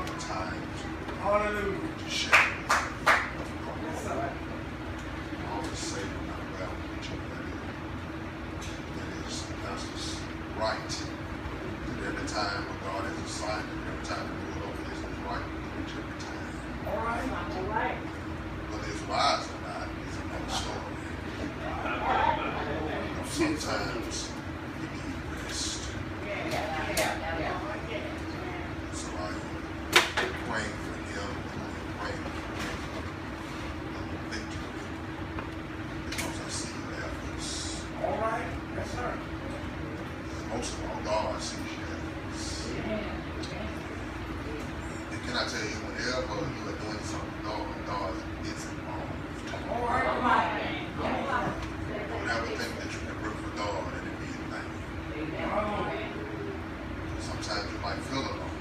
the times Hallelujah. to share with you. I always say when I'm around with you that it is Pastor's right that every time when God has assigned it, every time we do it over this is right with every time. All right. All right. Whether it's wise or not is another story. Sometimes you need rest. So I am praying for him, praying for victory, because I see your efforts. All right. Yes, sir. Most of all, God sees your efforts. And can I tell you, whenever you are doing something, God is involved. All right. All right. Don't ever think that you can work for God and it be in vain. Sometimes you might feel alone.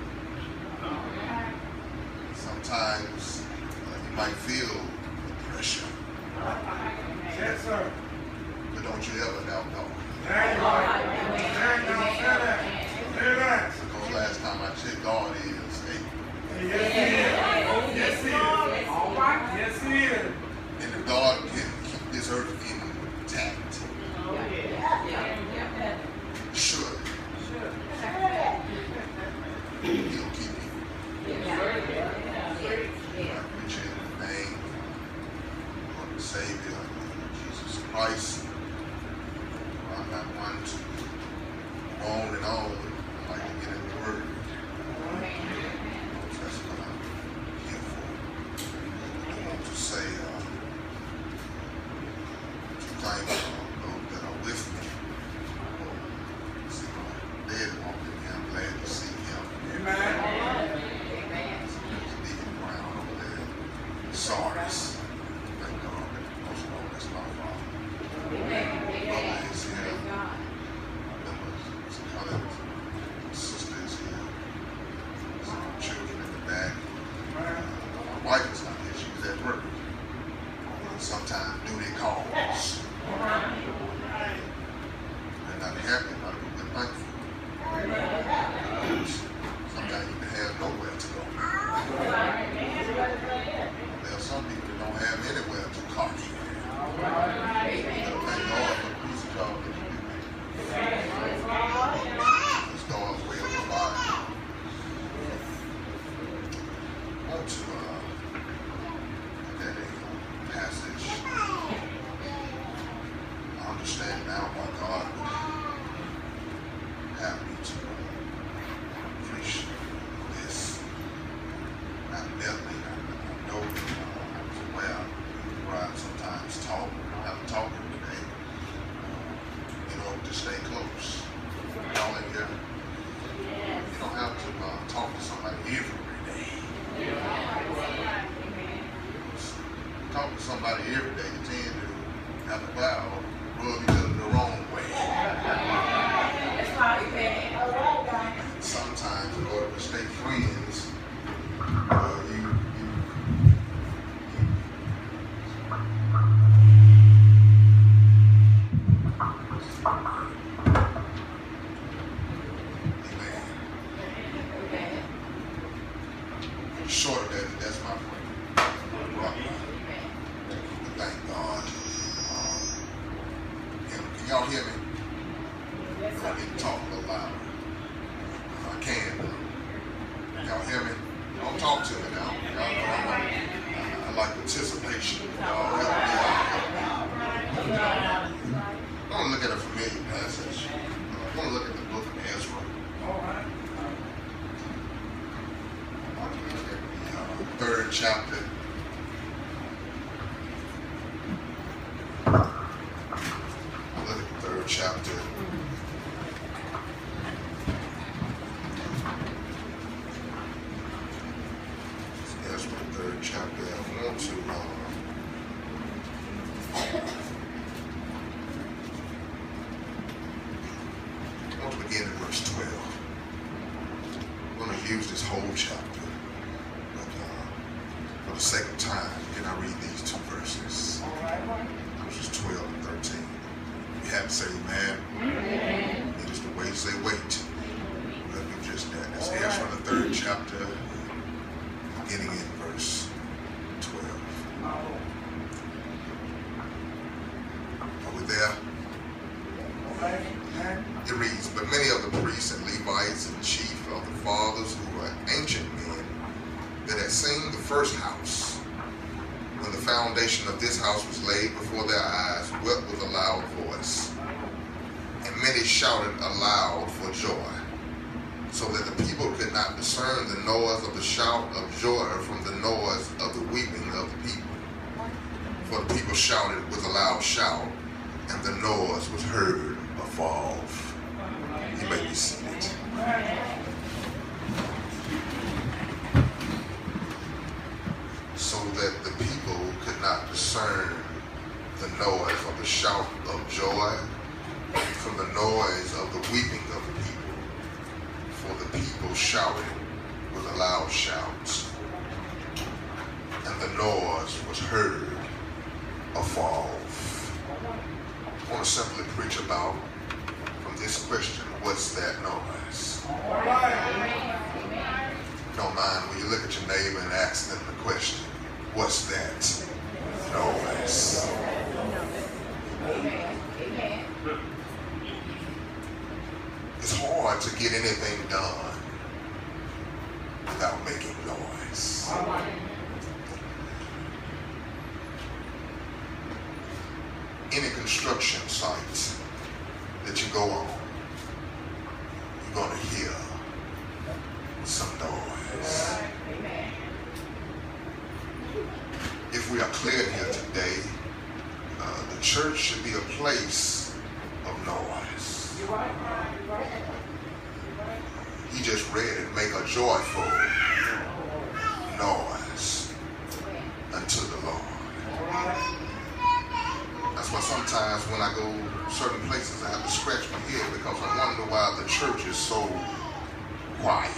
Sometimes you might feel the pressure. Yes, sir. But don't you ever doubt God. There you go. Say that. Because last time I checked, God is able. Yes, he is. Yes, he is. All right. Yes, he is. And if God can keep this earth intact, surely he'll keep you. I preach in the name of Lord and Savior, Jesus Christ. I'm not one to go on and on. I like to get in the Word. That's what I'm here for. I want to say thank those that are with me. See my dad walking here. I'm glad to see him. Amen. Deacon Brown over there. Sardis. Thank God. Most of all, that's my father. Brother is here. Members, cousins, sisters here. Some children in the back. My wife is not here. She's at work. Sometimes duty calls. They're not happy about it, but they're thankful. Sometimes you can have nowhere to go. There are some people that don't have anywhere to call. Thank God for the piece of job that you do. It's God's way of providing. I want to look at a passage. I understand now why God would have me to preach this. Evidently, I know where I sometimes talk. I'm talking today in order to stay close. Y'all in here, you don't have to talk to somebody every day. Talk to somebody every day, you tend to have a while rub each other the wrong way. Sometimes in order to stay friends, short of that, that's my friend. Thank God. Can y'all hear me? I need to talk a little louder. I can. Y'all hear me? Don't talk to me now. Y'all know I like participation. Y'all help me out. I want to look at a familiar passage. I want to look at the book of Ezra. All right. Third chapter. Look at the third chapter. Ezra, the third chapter. I want to begin in verse 12. I'm going to use this whole chapter. For the sake of time, can I read these two verses? Verses 12 and 13. You have to say amen. Amen. It is the way to say wait. We'll do just that. It's Ezra, the third chapter, first house. When the foundation of this house was laid before their eyes, wept with a loud voice. And many shouted aloud for joy, so that the people could not discern the noise of the shout of joy from the noise of the weeping of the people. For the people shouted with a loud shout, and the noise was heard afar off. You may be seated. So that the people could not discern the noise of the shout of joy from the noise of the weeping of the people. For the people shouted with a loud shout, and the noise was heard afar off. I want to simply preach about from this question, what's that noise? Don't mind when you look at your neighbor and ask them the question, what's that noise? It's hard to get anything done without making noise. Any construction site that you go on, you're going to hear some noise. If we are clear here today, the church should be a place of noise. He just read it, make a joyful noise unto the Lord. That's why sometimes when I go certain places I have to scratch my head because I wonder why the church is so quiet.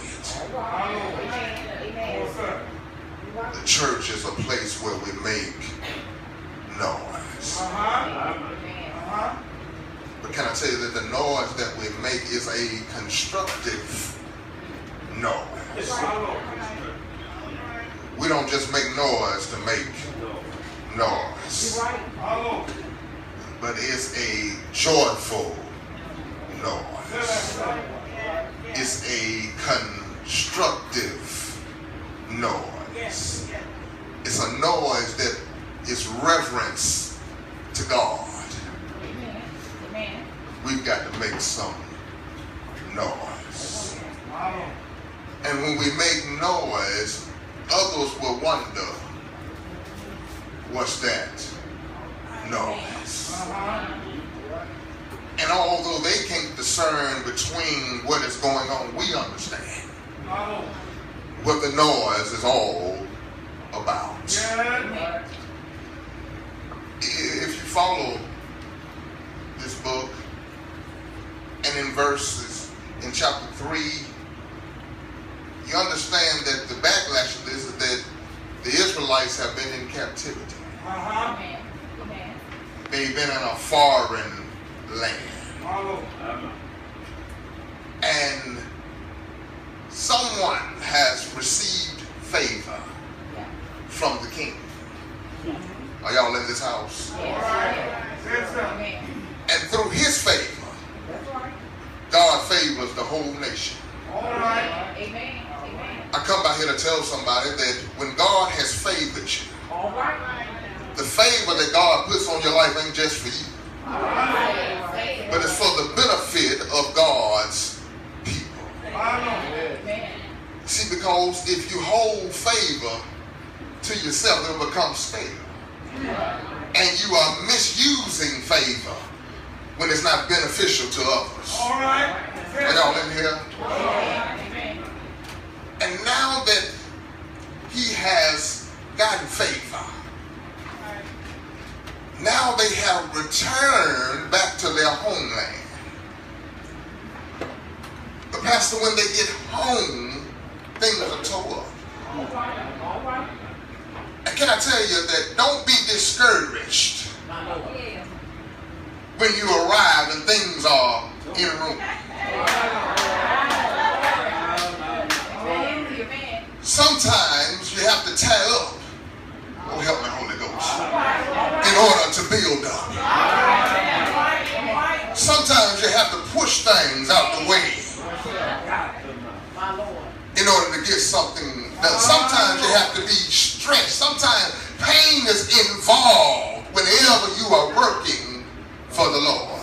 The church is a place where we make noise. But can I tell you that the noise that we make is a constructive noise? We don't just make noise to make noise, but it's a joyful noise. It's a constructive noise. It's a noise that is reverence to God. We've got to make some noise. And when we make noise, others will wonder, what's that noise? And although they can't discern between what is going on, we understand what the noise is all about. If you follow this book, and in verses, in chapter 3, you understand that the backlash of this is that the Israelites have been in captivity. They've been in a foreign land. And someone has received favor from the king. Are y'all in this house? And through his favor, God favors the whole nation. I come by here to tell somebody that when God has favored you, the favor that God puts on your life ain't just for you, but it's for the benefit of God's people. See, because if you hold favor to yourself, it will become stale. And you are misusing favor when it's not beneficial to others. Are y'all in here? And now that he has gotten favor, now they have returned back to their homeland. But pastor, when they get home, things are tore up. And can I tell you that don't be discouraged when you arrive and things are in ruin. Sometimes you have to tie up, oh help me Holy Ghost, in order to build up. Sometimes you have to push things out the way in order to get something done. Sometimes you have to be stretched. Sometimes pain is involved whenever you are working for the Lord.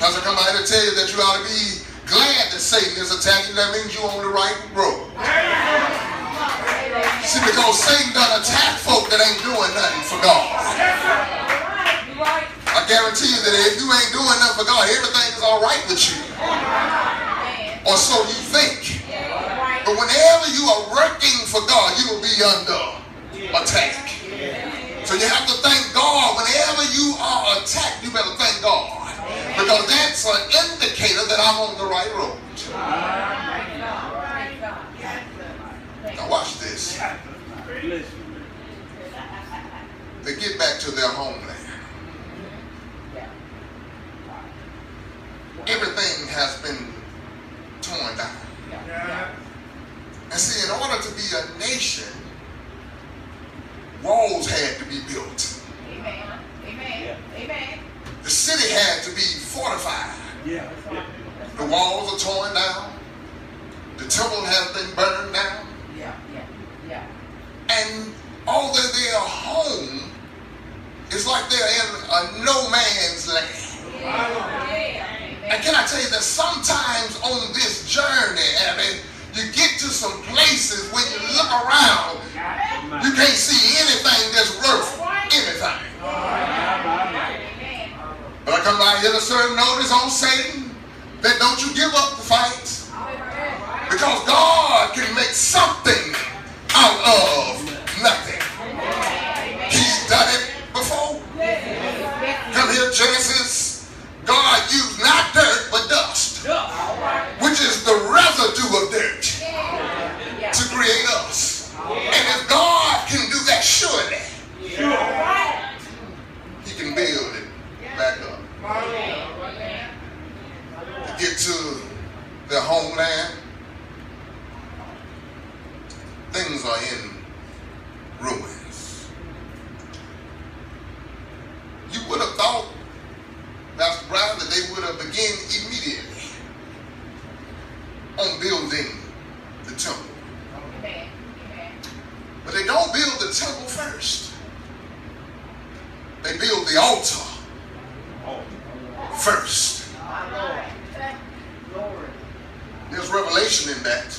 As I come out here to tell you that you ought to be glad that Satan is attacking, that means you're on the right road. See, because Satan done attack folk that ain't doing nothing for God. I guarantee you that if you ain't doing nothing for God, everything is all right with you. Or so you think. But whenever you are working for God, you will be under attack. So you have to thank God. Whenever you are attacked, you better thank God. Because that's an indicator that I'm on the right road. Now watch this. They get back to their homeland. Everything has been torn down. And see, in order to be a nation, walls had to be built. Amen. Amen. Amen. The city had to be fortified. Yeah. The walls are torn down. The temple has been burned down. And although they are home, it's like they're in a no man's land. And can I tell you that sometimes on this journey, Abby, you get to some places when you look around, you can't see anything that's worth anything. But I come by here to serve notice on Satan that don't you give up the fight. Because God can make something out of nothing. He's done it before. Come here, Genesis. God used not dirt, but dust, which is the residue of dirt, to create us. And if God can do that, surely He can build it back up. To get to their homeland, things are in ruins. You would have thought, Pastor Brown, that they would have begun immediately on building the temple. But they don't build the temple first. They build the altar first. There's revelation in that.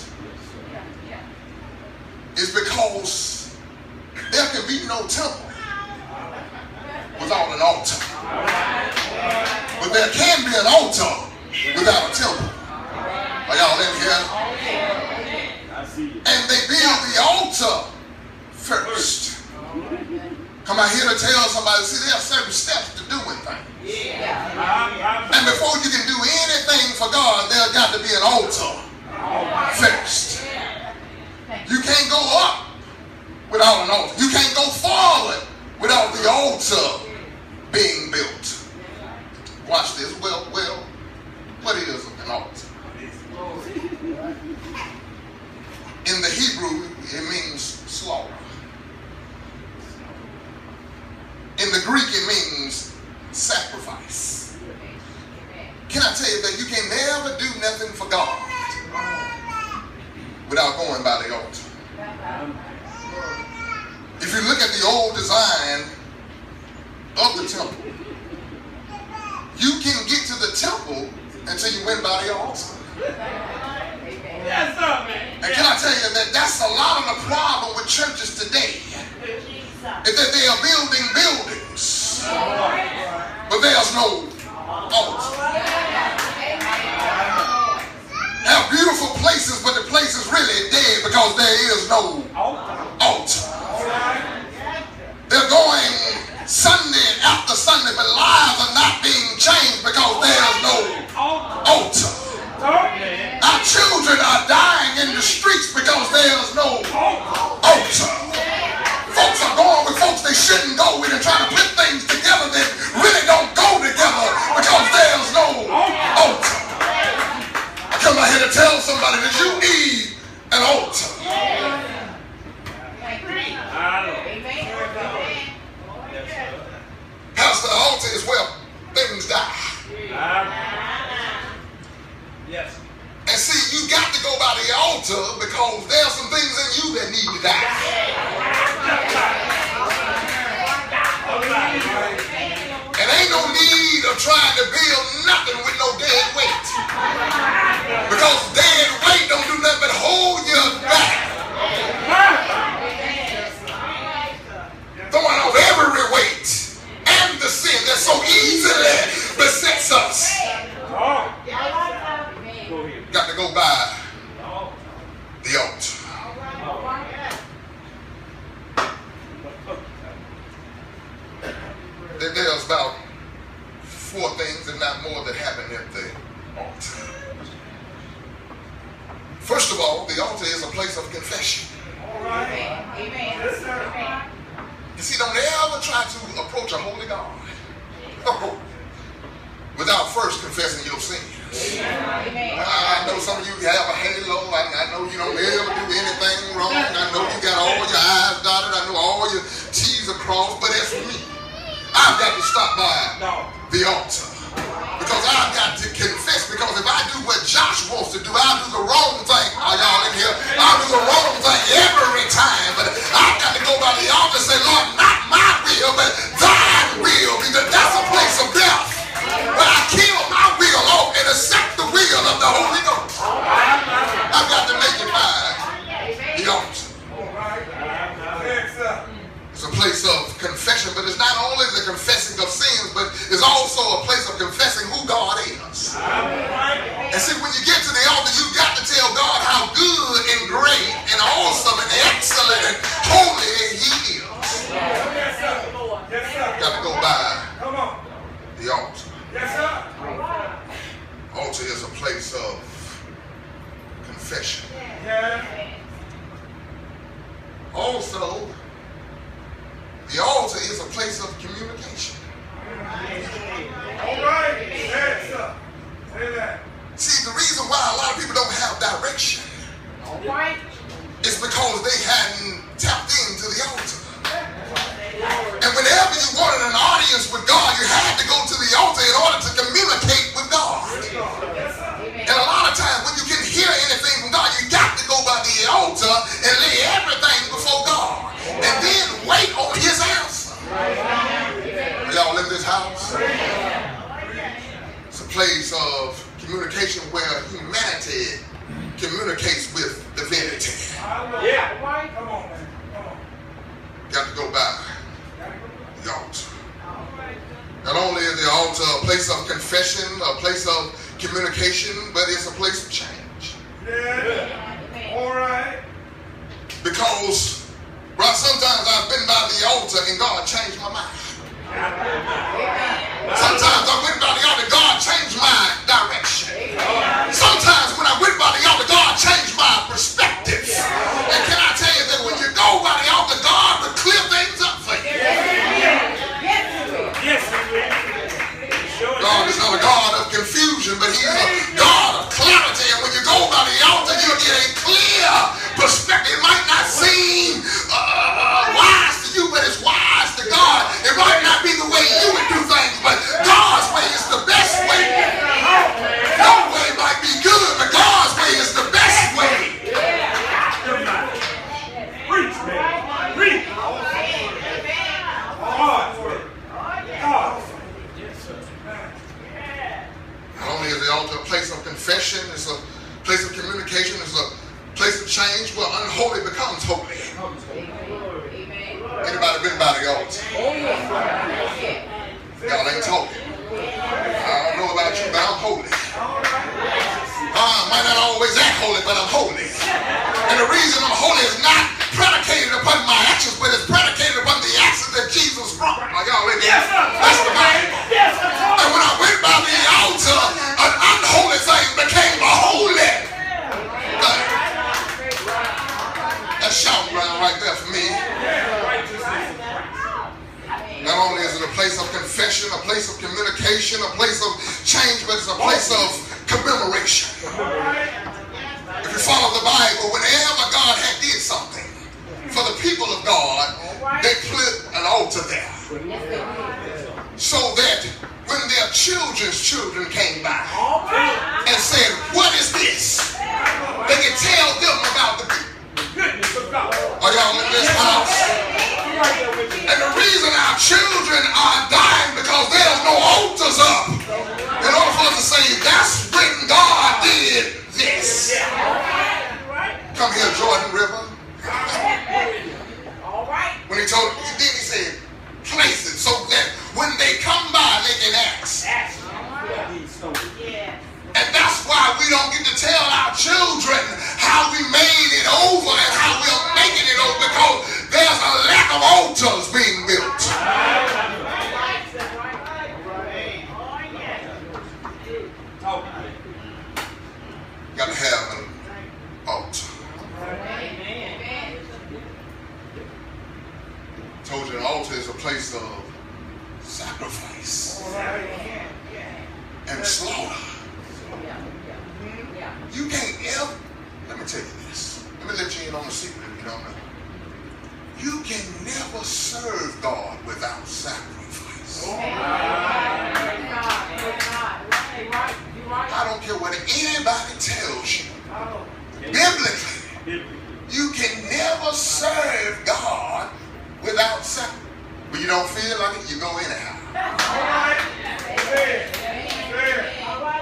It's because there can be no temple without an altar. But there can be an altar without a temple. Are y'all in here? And they build the altar first. Come out here to tell somebody, see, there are certain steps to doing things. And before you can do anything for God, there's got to be an altar first. You can't go up without an altar. You can't go forward without the altar being built. Watch this. Well, what is an altar? In the Hebrew, it means slaughter. In the Greek, it means sacrifice. Can I tell you that you can never do nothing for God without going by the altar? If you look at the old design of the temple, you can get to the temple until you went by the altar. Yes, sir, man. And can I tell you that that's a lot of the problem with churches today, is that they are building buildings, but there's no altar. Have beautiful places, but the place is really dead because there is no altar. They're going Sunday after Sunday, but lives are not being changed because there's no altar. Our children are dying in the streets because there's no altar. Folks are going with folks they shouldn't go with and trying to put things together that really don't go together because there's no altar. I come out here to tell somebody that you need an altar. Pastor, the altar is where things die. Yes. And see, you got to go by the altar because there are some things in you that need to die. And ain't no need of trying to build nothing with no dead weight. Because dead weight don't do nothing but hold you back. Throwing off every weight and the sin that so easily besets us. Got to go by the altar. There's about 4 things and not more that happen at the altar. First of all, the altar is a place of confession. Amen. You see, don't ever try to approach a holy God without first confessing your sins. I know some of you have a halo. I know you don't ever do anything wrong. I know you got all your I's dotted. I know all your T's are crossed. But as for me, I've got to stop by the altar. Because I've got to confess. Because if I do what Josh wants to do, I'll do the wrong thing. Are y'all in here? I'll do the wrong thing every time. But I've got to go by the altar and say, Lord, not my will, but thine will. Because that's a place of death. But I kill my will off and accept the will of the Holy Ghost. I've got to make it by the altar. It's a place of confession, but it's not only the confessing of sins, but it's also a place of confessing who God is. And see, when you get to the altar, you've got to tell God how good and great and awesome and excellent and holy He is. Got to go by the altar. Altar is a place of confession. Also, the altar is a place of communication. All right. Yes, sir. Say that. See, the reason why a lot of people don't have direction is because they hadn't tapped into the altar. And whenever you wanted an audience with God, you had to go to the altar in order to communicate with God. And a lot of times when you can hear anything from God, you got to go by the altar and lay everything before God. And then wait on His answer. Are y'all in this house? It's a place of communication where humanity communicates with divinity. Yeah. Come on, man. Come on. Got to go by the altar. Not only is the altar a place of confession, a place of communication, but it's a place of change. Yeah. All right. Because, well, sometimes I've been by the altar and God changed my mind. Sometimes I went by the altar, God changed my direction. Sometimes when I went by the altar, God changed my perspective. And can I tell you that when you go by the altar, God will clear things up for you. Yes, God is not a God of confusion, but He's a God of clarity. And when you go by the altar, you'll get a clear perspective. It might not seem wise to you, but it's wise to God. It might not be the way you would do things, but God's way is the best way. Your way might be good, but God's way is the best way. Preach, man. Preach. Not only is the altar a place of confession, it's a place of communication, it's a place of change where unholy becomes holy. Anybody been by the altar? Y'all ain't talking. I don't know about you, but I'm holy. I might not always act holy, but I'm holy. And the reason I'm holy is not predicated upon my actions, but it's predicated upon the actions that Jesus brought. Are y'all in there? That's the Bible. And when I went by the altar, an unholy thing became a holy thing. That's shouting ground right there for me. Not only is it a place of confession, a place of communication, a place of change, but it's a place of commemoration. If you follow the Bible, whenever God had did something for the people of God, they put an altar there. So that when their children's children came by and said, "What is this?" they could Come here, Jordan River. All right. When he told, then he said, place it so that when they come by, they can ask. Yes. And that's why we don't get to tell our children how we made it over and how we're making it over, because there's a lack of altars being built. Got to have an altar. Told you an altar is a place of sacrifice and slaughter. You can't ever, let me tell you this. Let me let you in on a secret if you don't know. You can never serve God without sacrifice. I don't care what anybody tells you. Biblically, you can never serve God without sacrifice. When you don't feel like it, you go anyhow.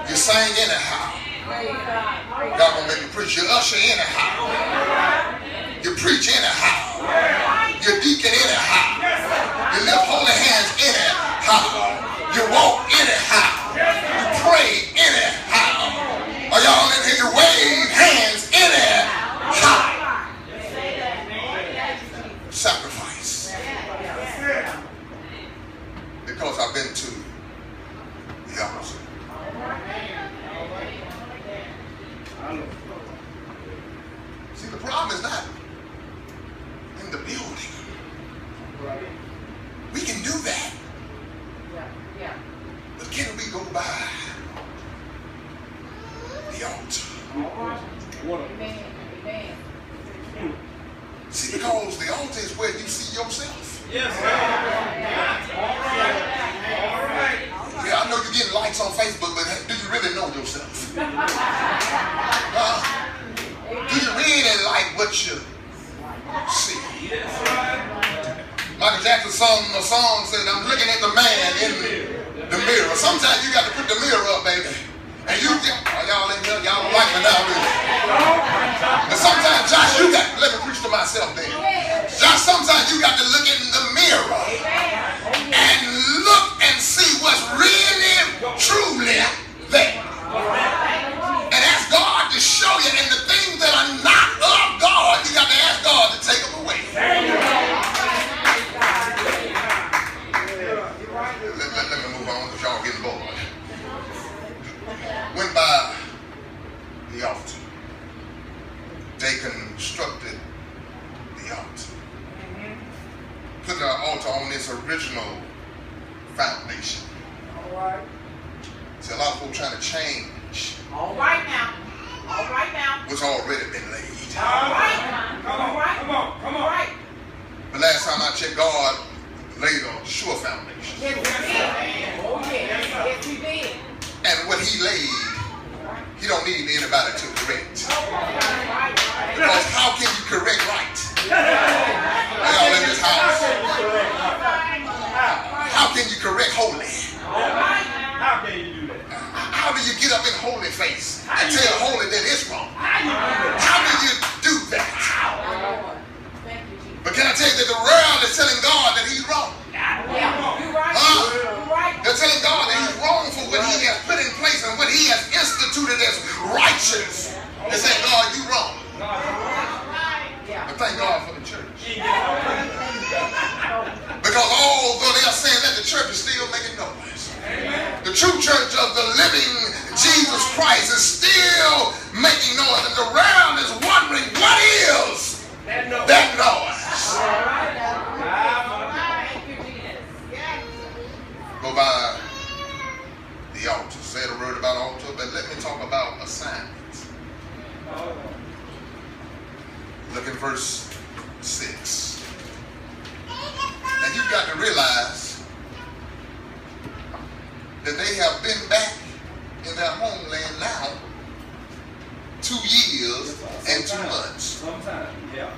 You sing anyhow. God gonna make you preach. You usher anyhow. You preach anyhow. You deacon anyhow. You lift holy hands anyhow. You walk anyhow. You pray anyhow. Are y'all in here? You wave hands anyhow. Sacrifice. Because I've been to the opposite. See, the problem is not in the building. We can do that. But can we go by the altar? See, because the altar is where you see yourself. Yes, Yeah, I know you're getting likes on Facebook, but do you really know yourself? Do you really like what you see? Michael Jackson sung a song said, I'm looking at the man in the mirror. Sometimes you got to put the mirror up, baby. And you get, y'all in here, y'all don't like me now, really. And sometimes, Josh, you got, let me preach to myself then. Josh, sometimes you got to look in the mirror and look and see what's really, truly there. And ask God to show you, and the things that are not of God, you got to ask God to take them away. Let me move on because y'all getting bored. Went by the altar. They constructed the altar. Put the altar on its original foundation. See, a lot of people trying to change. All right now. What's already been laid. All right. Come on. But last time I checked, God laid a sure foundation. Yes, we did. And what he laid, he don't need anybody to correct. Because how can you correct right? Y'all in this house? How can you correct holy? How can you do that? How do you get up in holy face and tell holy that it's wrong? How do you do that? But can I tell you that the world is telling God that he's wrong? They're telling God that he's wrong for what he has put in place and what he has instituted as righteous. They're saying, God, you wrong. But thank God for the church. Because although they are saying that, the church is still making noise. The true church of the living Jesus Christ is still making noise. And the world is wondering, what is that noise? Go by the altar. Said a word about altar, but let me talk about assignments. Look at verse 6. And you've got to realize that they have been back in their homeland now 2 years and 2 months. Sometimes, yeah.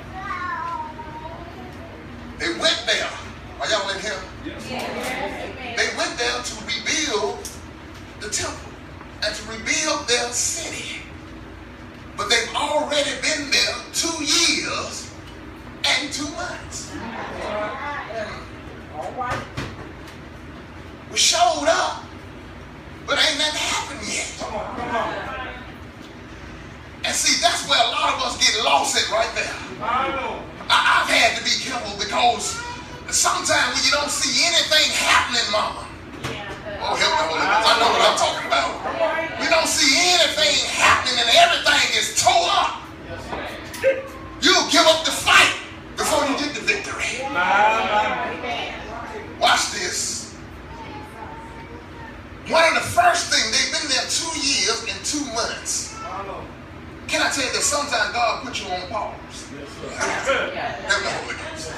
They went there. Are y'all in here? Yes. They went there to rebuild the temple and to rebuild their city. But they've already been there 2 months. All right. We showed up, but ain't nothing happened yet. Come on. And see, that's where a lot of us get lost at right there. I've had to be careful because sometimes when you don't see anything happening, mama. Oh, help me, Holy Ghost. I know what I'm talking about. We don't see anything happening and everything is tore up. You'll give up the fight before you get the victory. Watch this. One of the first things, they've been there 2 years and 2 months. Can I tell you that sometimes God puts you on pause? Help me, Holy Ghost.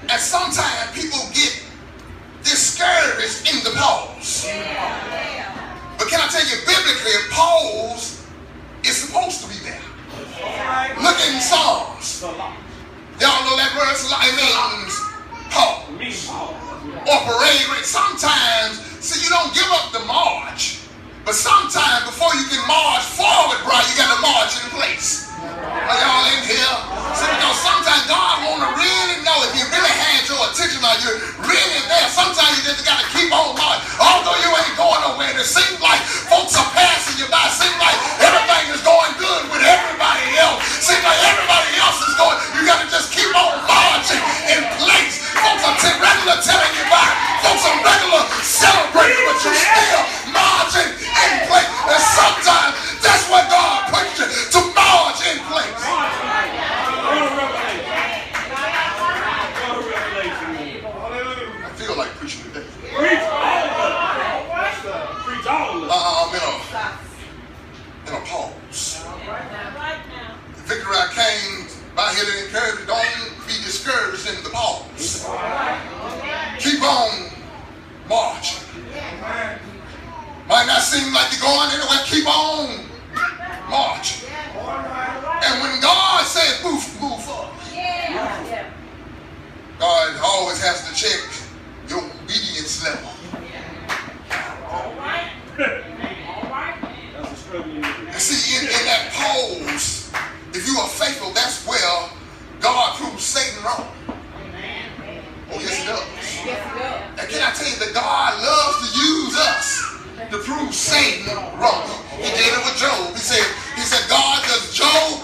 And sometimes people get discouraged in the pause. But can I tell you, biblically, a pause is supposed to be there. Look in Psalms. Y'all know that word? It means pause. Or parade. Sometimes, see, you don't give up the march. But sometimes before you can march forward, bro, you got to march in place. Are y'all in here? See, because sometimes God want to really know if you really had your attention on you, really there. Sometimes you just got to keep on marching. Although you ain't going nowhere, and it seems like folks are passing you by. It seems like everything is going good with everybody else. Seems like everybody else is going. You got to just keep on marching in place. Folks are regular telling you by. Folks are regular celebrating, but you're still marching in place. And sometimes that's what God puts you to march in place. I feel like preaching today. Preach all of it. I'm in a pause. Victory, I came by here to encourage you. Don't be discouraged in the pause. Keep on marching. Might not seem like you're going anywhere. Keep on marching. And when God says move forward, God always has to check your obedience level. You see, in that pause, if you are faithful, that's where God proves Satan wrong. Oh, yes, he does. And can I tell you that God loves to use us to prove Satan wrong? He did it with Job. He said, God, does Job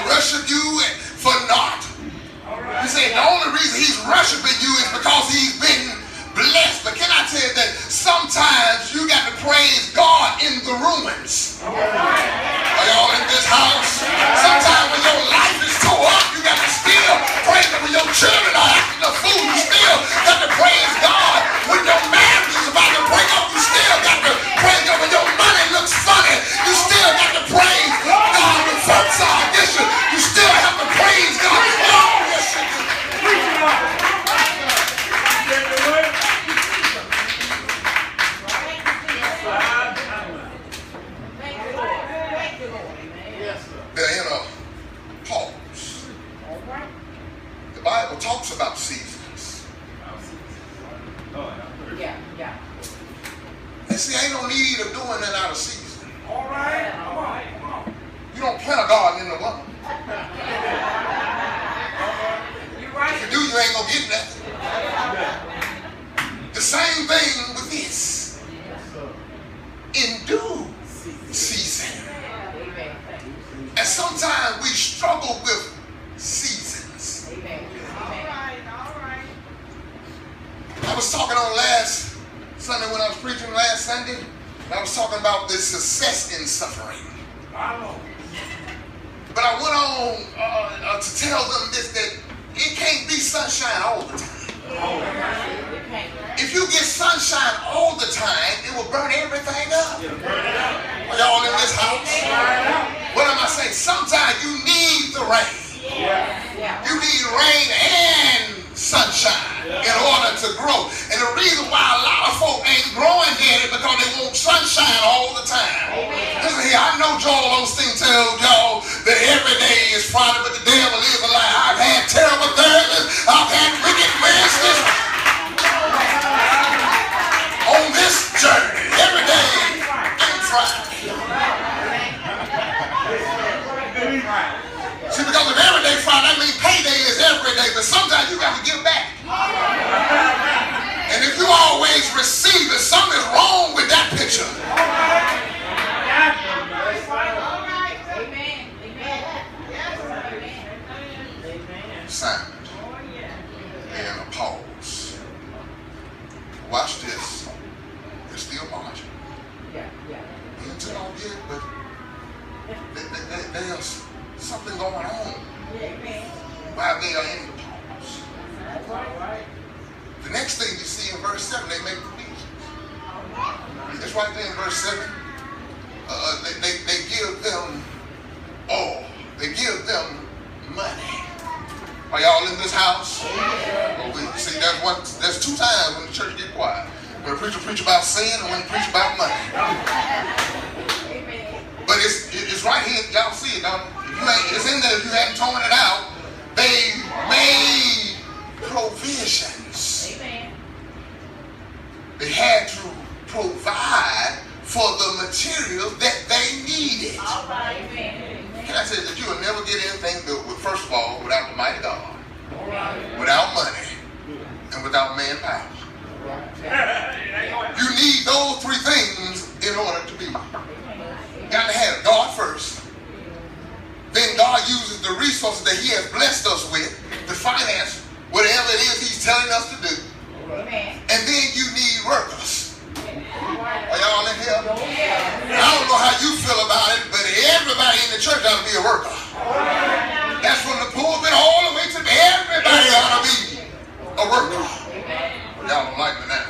worship you for naught? He said the only reason he's worshiping you is because he's been blessed. But can I tell you that sometimes you got to praise God in the ruins? Are y'all in this house? Sometimes when your life is tore up, you got to still praise Him. When your children are acting a fool, you still got to praise God. When your marriage is about to break up, you still got to praise God. When your money looks funny, you still got to praise God. When folks are against you, you still have to praise God. Oh, yes, you do. They're in a pause. The Bible talks about seasons. And see, ain't no need of doing that out of season. All right. Come on. You don't plant a garden in the winter. If you do, you ain't gonna get nothing. The same thing with this. In due season. And sometimes we struggle with seasons. I was talking on last Sunday when I was preaching last Sunday, and I was talking about the success in suffering. But I went on to tell them this, that it can't be sunshine all the time. If you get sunshine all the time, it will burn everything up. Are y'all in this house? What am I saying? Sometimes you need the rain. You need rain and sunshine in order to grow. And the reason why a lot of folk ain't growing here is because they want sunshine all the time. Listen here, I know Joel Osteen told y'all that every day is Friday, but the devil is a lie. I've had terrible Thursdays. I've had wicked Wednesdays. On this journey, every day ain't Friday. See, because if every day Friday, that means payday is every day because sometimes you got to give back. And if you always receive it, something is wrong with that picture. Assignment. And a pause. Watch this. There's still margin. We ain't took on yet, but there's something going on while they are in the pause. The next thing you see in verse 7, they make provisions. It's right there in verse 7. They give them all. They give them money. Are y'all in this house? See, there's two times when the church get quiet. When the preacher preach about sin and when he preach about money. But it's right here. Y'all see it, don't you? It's in there if you haven't torn it out. They made provisions. They had to provide for the materials that they needed. Can I say that you will never get anything built with, first of all, without the mighty God, without money, and without manpower. You need those three things in order to be. You got to have God first. Then God uses the resources that He has blessed us with to finance whatever it is He's telling us to do. And then you need workers. Are y'all in here? I don't know how you feel about it, but everybody in the church ought to be a worker. That's from the pulpit all the way to everybody ought to be a worker. Y'all don't like me now.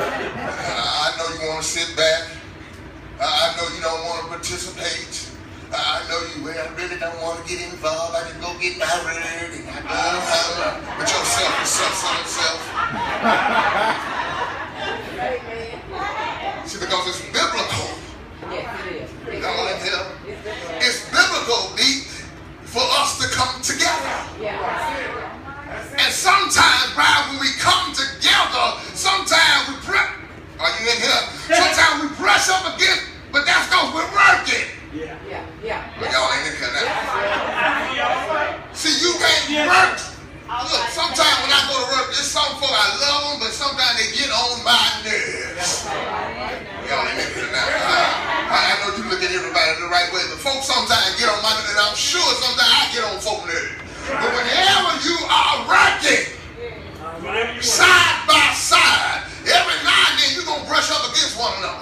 I know you want to sit back. I know you don't want to participate. I know you really don't want to get involved. I can go get married and I go home with yourself and self. See, because it's biblical. Yes, it is. Y'all in here? It's biblical for us to come together. And sometimes, when we come together, sometimes we press. Are you in here? Sometimes we press up against, but that's because we're working. But y'all ain't in here now. See, you can't work. Look, sometimes when I go to work, there's some folk I love them, but sometimes they get on my nerves. Y'all ain't in here now. I know you look at everybody the right way, but folks sometimes get on my nerves, and I'm sure sometimes I get on folks' nerves. But whenever you are working side by side, every now and then you're going to brush up against one another.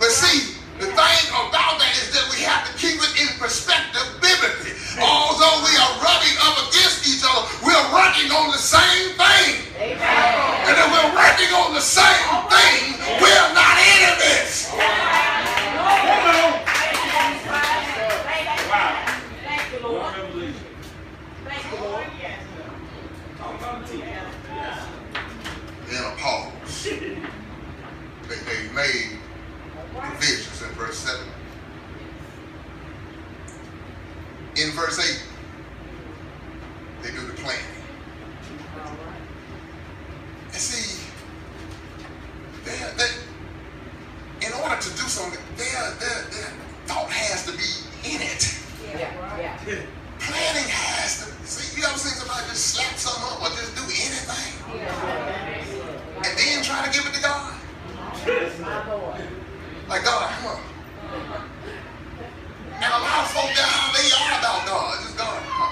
But see, the thing about that is that we have to keep it in perspective biblically. Although we are rubbing up against each other, we're working on the same thing. Amen. And if we're working on the same thing, we're not enemies. Thank you, Lord. Thank you, Lord. In a pause. They made provisions in verse 7. In verse 8, they do the planning. And see, in order to do something, their thought has to be in it. Planning has to. See, you ever seen somebody just slap something up or just do anything? And then try to give it to God? Like, God, come on. And a lot of folk there, how they are about God. Just God, come on.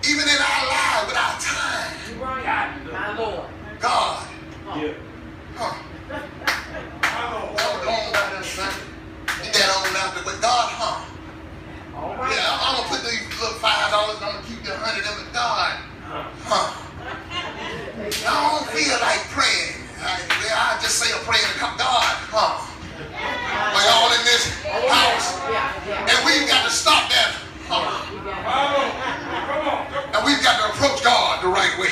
Even in our lives, with our time. My Lord. God. Yeah. Get that on out there. But God, yeah, I'm going to put these little $5 and I'm going to keep the 100 of it. God, I don't feel like praying. I just say a prayer and come. God, we're all in this house. And we've got to stop that. And we've got to approach God the right way.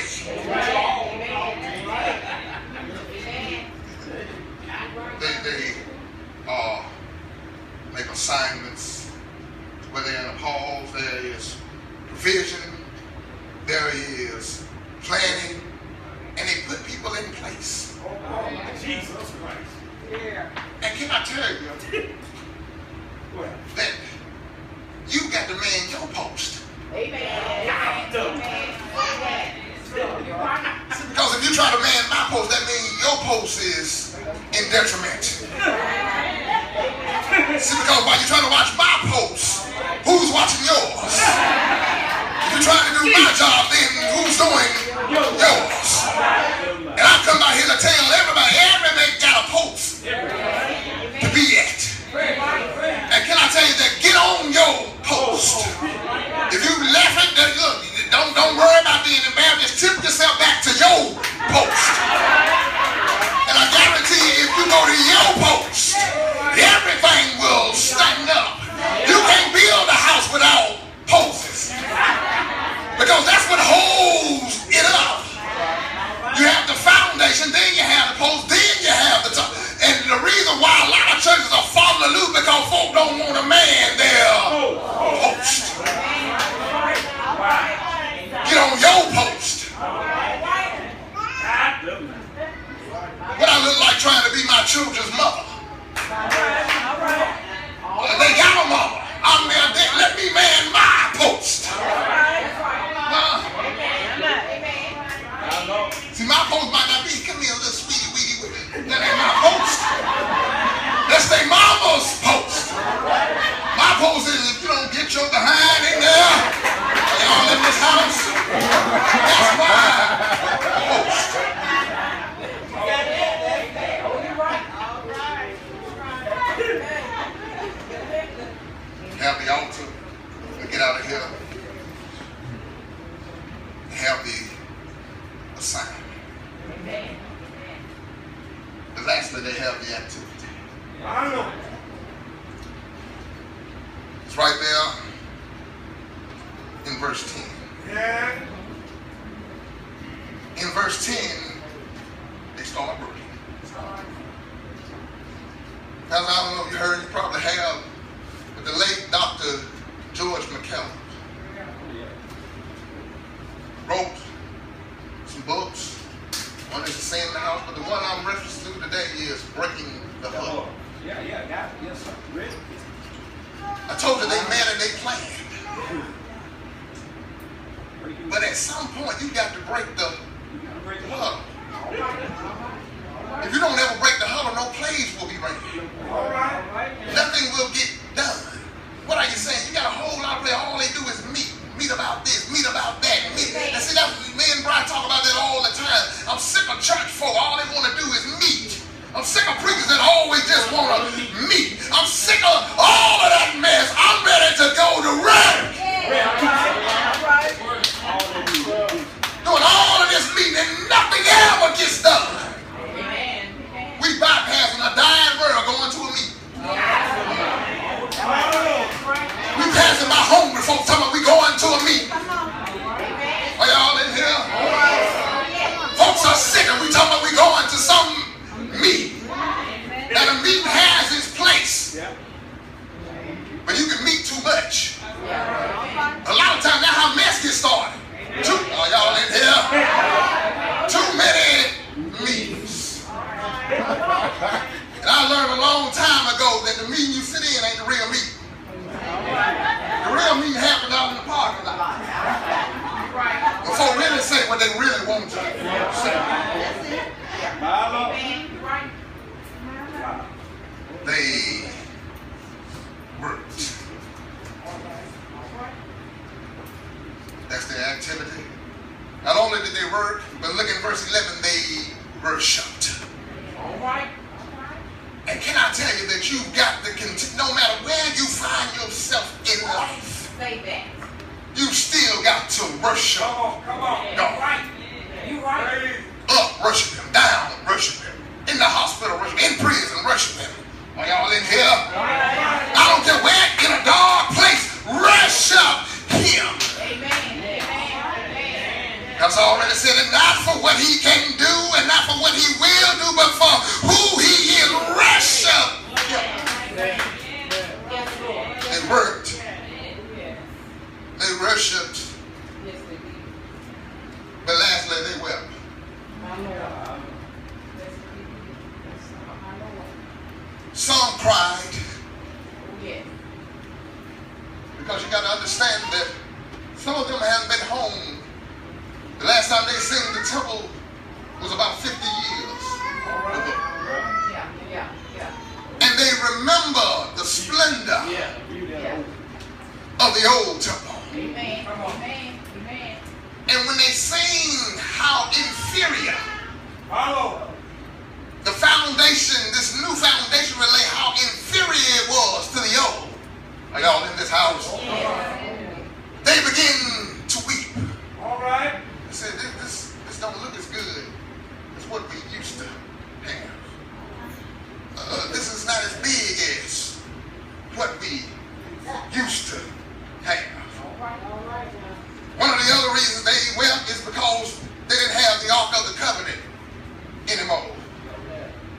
They make assignments. Where they're in a pause, there is provision, there is planning, and they put people in place. Jesus Christ. Yeah. And can I tell you, got to man your post. Amen. Because if you try to man my post, that means your post is in detriment. See, because while you're trying to watch my post, who's watching yours? If you're trying to do my job, then who's doing yours? And I come out here to tell everybody got a post to be at. And can I tell you that get on your post? If you left it, then look, don't worry about being embarrassed. Just tip yourself back to your post. And I guarantee you, if you go to your post, everything will stand up. You can't build a house without posts, because that's what holds it up. You have the foundation, then you have the post, then you have the top. And the reason why a lot of churches are falling loose because folk don't want to man their post. Get on your post. What I look like trying to be my children's mother. They got a mama. I'm there. Let me man my post. See, my post might not be, come here, little sweetie weedy. That ain't my post. That's their mama's post. My post is, if you don't get your behind in there, y'all in this house, that's my post. Have the altar, get out of here, have the assignment. And lastly, they have the activity. It's right there in verse 10. Yeah. In verse 10, they start working. Now, I don't know if you heard, you probably have, but the late Dr. George McKellar wrote some books. One is The Sin in the House, but the one I'm referencing to today is Breaking the Huddle. Yeah, got it. Yes, sir. Ready? I told you they man and they plan. But at some point, you got to break the huddle. If you don't ever break the huddle, no plays will be ran. Nothing will get done. What are you saying? You got a whole lot of players. All they do is meet about this, meet about that. And see, that's me and Brian talk about that all the time. I'm sick of church folk. All they want to do is meet. I'm sick of preachers that always just want to meet. I'm sick of all of that mess. I'm ready to go to work. Doing all of this meeting and nothing ever gets done. We bypassing a dying world going to a meeting. We passing by hungry folks talking about we going to a meeting. Are y'all in here? Folks are sick and we talking about we going to some meeting. Now the meeting has its place. But you can meet too much. A lot of times that's how mess gets started. Are y'all in here? Too many meetings. And I learned a long time ago that the meeting you sit in ain't the real meeting. The real meeting happens out in the parking lot. Before really say what they really want to say. They worked. That's their activity. Not only did they work, but look at verse 11, they worshiped. And can I tell you that you've got to continue, no matter where you find yourself in life, you still got to worship. Come on. God. You right. Up, worship him. Down, worship him. In the hospital, worship him. In prison, worship him. Are y'all in here? I don't care where, in a dark place, worship him. That's already said it, not for what he can do and not for what he will do, but for who he is. Worship him. They worked. They worshipped. But lastly, they wept. Some cried. Because you got to Some of them haven't been home. The last time they seen the temple was about 50 years ago. And they remember the splendor of the old temple. Amen. Amen. Amen. And when they seen how inferior the foundation, this new foundation relay, how inferior it was to the old. Are y'all in this house? They begin to weep. All right. They said, this don't look as good as what we used to have. This is not as big as what we used to have. One of the other reasons they wept is because they didn't have the Ark of the Covenant anymore,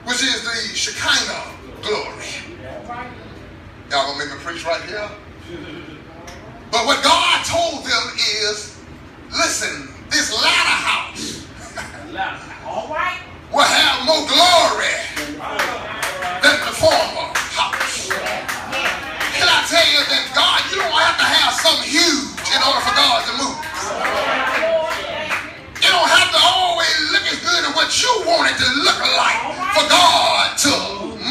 which is the Shekinah glory. Y'all gonna make me preach right here? But what God told them is, listen, this latter house will have more glory than the former house. Can I tell you that God, you don't have to have something huge in order for God to move. It don't have to always look as good as what you want it to look like for God to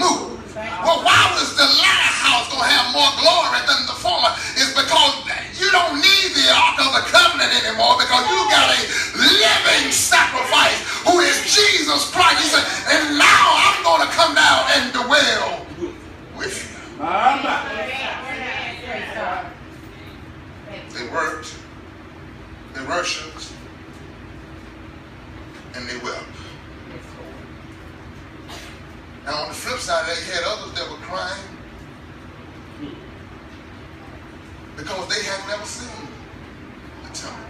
move. Well, why was the latter house going to have more glory than the former? It's because you don't need the Ark of the Covenant anymore, because you got a living sacrifice who is Jesus Christ. He said, and now I'm going to come down and dwell with you. They worked, they worshiped, and they wept. Now on the flip side of that, you had others that were crying because they had never seen the temple.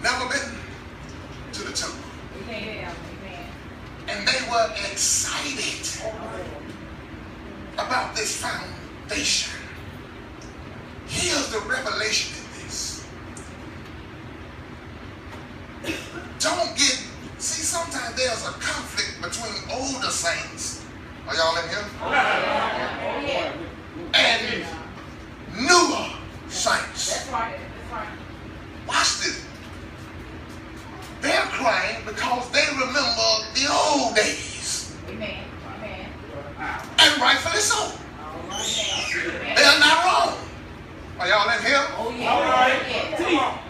Never been to the temple. And they were excited about this foundation. Here's the revelation in this. Don't get, see, sometimes there's a conflict between older saints. Are y'all in here? And newer saints. That's right. That's right. Watch this. They're crying because they remember the old days. Amen. Amen. And rightfully so. They're not wrong. Are y'all in here? Oh, yeah. All right.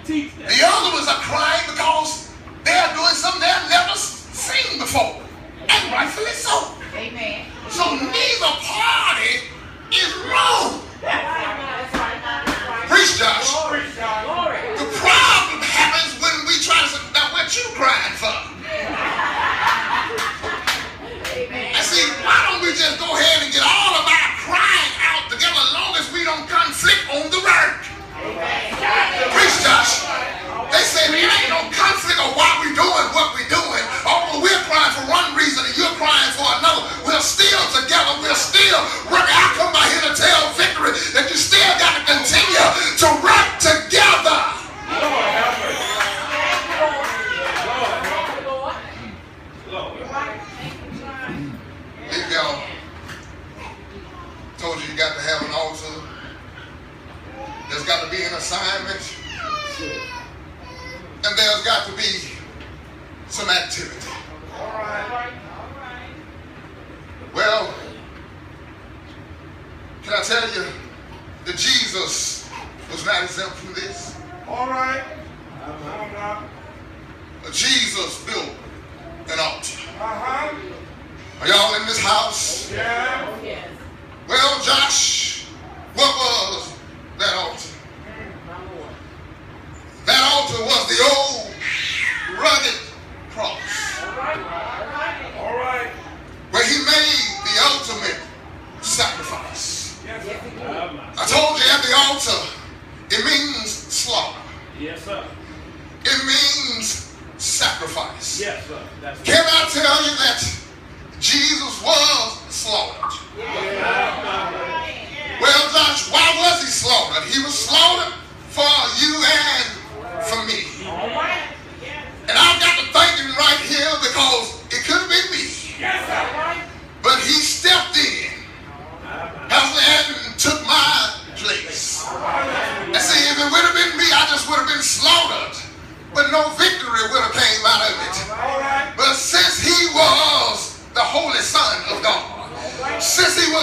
Teach that. The other ones are crying because they're doing something they've never seen before. And rightfully so. Amen. So neither party is wrong. That's right. Preach, Josh. Glory. The problem happens when we try to say, now what you crying for? Amen. And see, why don't we just go ahead and get all of our crying out together as long as we don't conflict on the work? Preach, Josh. They say there ain't no conflict of why we doing what we doing. Although we're crying for one reason and you're crying for another, we're still together. We're still working. I come by here to tell Victory that you still got to continue to work together. If y'all told you got to have an altar, there's got to be an assignment, and there's got to be some activity. All right. Well, can I tell you that Jesus was not exempt from this? All right. Jesus built an altar. Uh-huh. Are y'all in this house? Yeah. Yes. Well, Josh, what was that altar? That altar was the old rugged cross. All right. Where he made the ultimate sacrifice. Yes. I told you at the altar, it means slaughter. Yes, sir. It means sacrifice. Yes, sir. That's Can I tell you that Jesus was slaughtered? Well, Josh, why was he slaughtered? He was slaughtered for you and for me. And I've got to thank him right here because it could have been me. Yes, sir. But he stepped in. Pastor Adam took my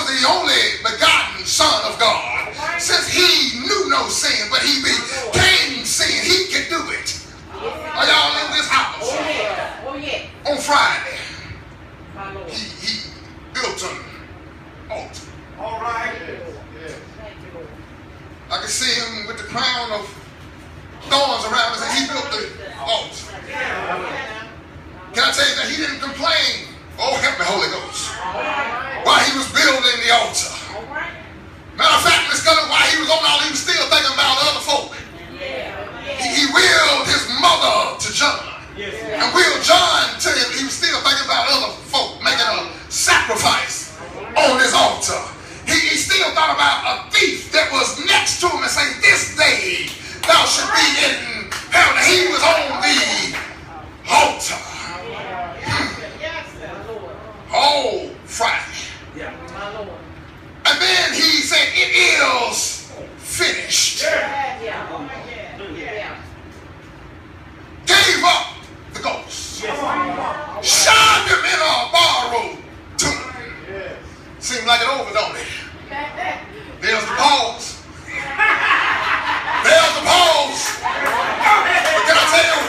was the only begotten Son of God. Since he knew no sin, but he became sin, he could do it. Are y'all in this house? Oh, yeah. On Friday, My Lord. he built an altar. All right. I can see him with the crown of thorns around us, and he built the altar. Can I tell you that he didn't complain? Oh, help me, Holy Ghost. While he was building the altar. Matter of fact, discovered while he was on all, he was still thinking about other folk. He willed his mother to John. And willed John to him. He was still thinking about other folk making a sacrifice on this altar. He still thought about a thief that was next to him and saying, this day thou should be in paradise. He was on the altar. Oh, Friday. And then he said, it is finished. Gave up the ghost. Shined him in a borrowed tomb. Seemed like it over, don't it? There's the pause. There's the pause. But can I tell you,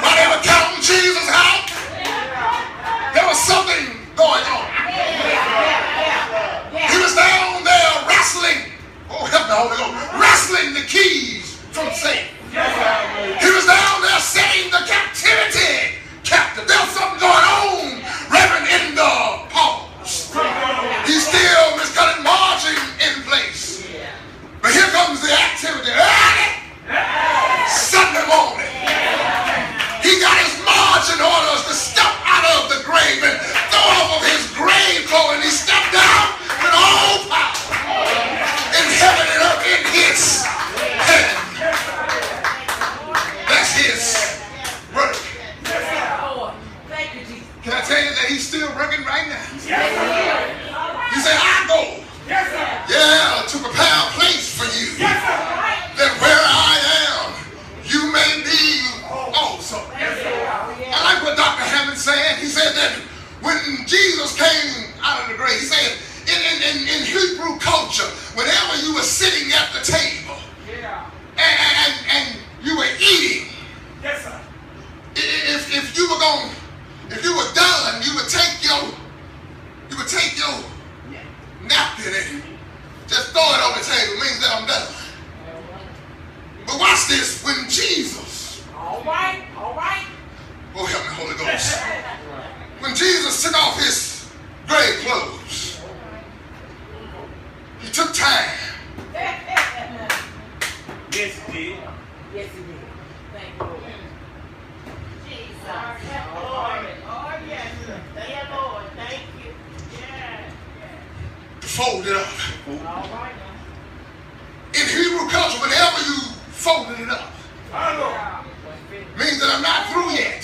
while they were counting Jesus out, there was something going on. He was down there wrestling. Oh, help me, Holy Ghost. Wrestling the keys from Satan. He was down there setting the captivity captive. There was something going on, Reverend, in the pause. He's still miscutting marching in place. But here comes the activity. Sunday morning. He got his marching orders to step out of the grave and throw off of his grave clothes, and he stepped down with all power in heaven and earth in his hand. That's his work. Can I tell you that he's still working right now? He said, I go. Yeah, to prepare a place for you. That where I am, you may be also. I like what Dr. Hammond said. He said that when Jesus came out of the grave, he said in Hebrew culture, whenever you were sitting at the table and you were eating, if you were done, you would take your napkin and just throw it on the table. It means that I'm done. But watch this. When Jesus, All right. oh help me, Holy Ghost. When Jesus took off his grave clothes, he took time. Yes, he did. Yes, he did. Thank you, Lord. Jesus. Oh, yes. Dear Lord, thank you. Yes. To fold it up. All right. In Hebrew culture, whenever you folded it up, means that I'm not through yet.